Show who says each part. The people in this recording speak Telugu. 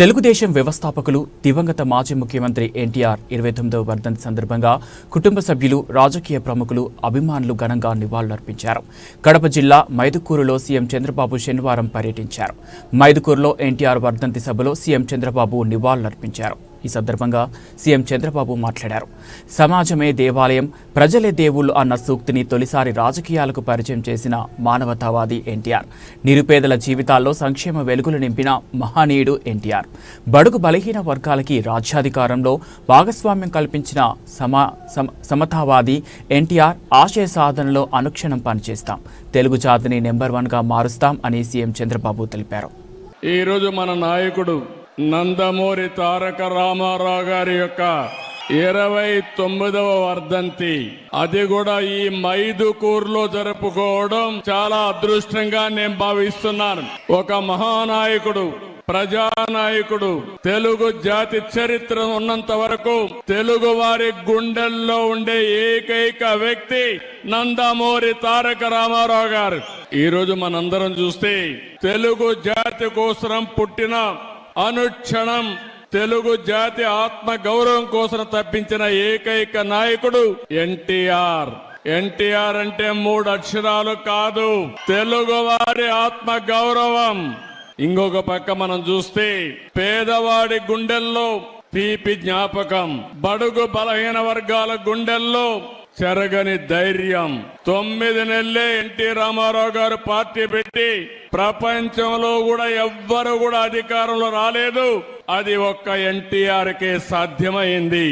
Speaker 1: తెలుగుదేశం వ్యవస్థాపకులు దివంగత మాజీ ముఖ్యమంత్రి ఎన్టీఆర్ 29వ వర్ధంతి సందర్భంగా కుటుంబ సభ్యులు, రాజకీయ ప్రముఖులు, అభిమానులు ఘనంగా నివాళులర్పించారు. కడప జిల్లా మైదుకూరులో సీఎం చంద్రబాబు శనివారం పర్యటించారు. మైదుకూరులో ఎన్టీఆర్ వర్ధంతి సభలో సీఎం చంద్రబాబు నివాళులర్పించారు. ఈ సందర్భంగా సీఎం చంద్రబాబు మాట్లాడారు. సమాజమే దేవాలయం, ప్రజలే దేవుళ్ళు అన్న సూక్తిని తొలిసారి రాజకీయాలకు పరిచయం చేసిన మానవతావాది ఎన్టీఆర్. నిరుపేదల జీవితాల్లో సంక్షేమ వెలుగులు నింపిన మహనీయుడు ఎన్టీఆర్. బడుగు బలహీన వర్గాలకి రాజ్యాధికారంలో భాగస్వామ్యం కల్పించిన సమతావాది ఎన్టీఆర్. ఆశయ సాధనలో అనుక్షణం పనిచేస్తాం, తెలుగు జాతిని నెంబర్ 1గా మారుస్తాం అని సీఎం చంద్రబాబు తెలిపారు.
Speaker 2: ఈరోజు మన నాయకుడు నందమూరి తారక రామారావు గారి యొక్క 29వ వర్ధంతి, అది కూడా ఈ మైదుకూరులో జరుపుకోవడం చాలా అదృష్టంగా నేను భావిస్తున్నాను. ఒక మహానాయకుడు, ప్రజానాయకుడు, తెలుగు జాతి చరిత్ర ఉన్నంత వరకు తెలుగు వారి గుండెల్లో ఉండే ఏకైక వ్యక్తి నందమూరి తారక రామారావు గారు. ఈరోజు మనందరం చూస్తే తెలుగు జాతి కోసం పుట్టిన, అనుక్షణం తెలుగు జాతి ఆత్మ గౌరవం కోసం తప్పించిన ఏకైక నాయకుడు ఎన్టీఆర్. ఎన్టీఆర్ అంటే 3 అక్షరాలు కాదు, తెలుగు వారి ఆత్మ గౌరవం. ఇంకొక పక్క మనం చూస్తే పేదవాడి గుండెల్లో తీపి జ్ఞాపకం, బడుగు బలహీన వర్గాల గుండెల్లో చెరగని ధైర్యం. 9 నెలలే ఎన్టీ రామారావు గారు పార్టీ పెట్టి ప్రపంచంలో కూడా ఎవ్వరు కూడా అధికారంలో రాలేదు. అది ఒక్క ఎన్టీఆర్కే సాధ్యమైంది.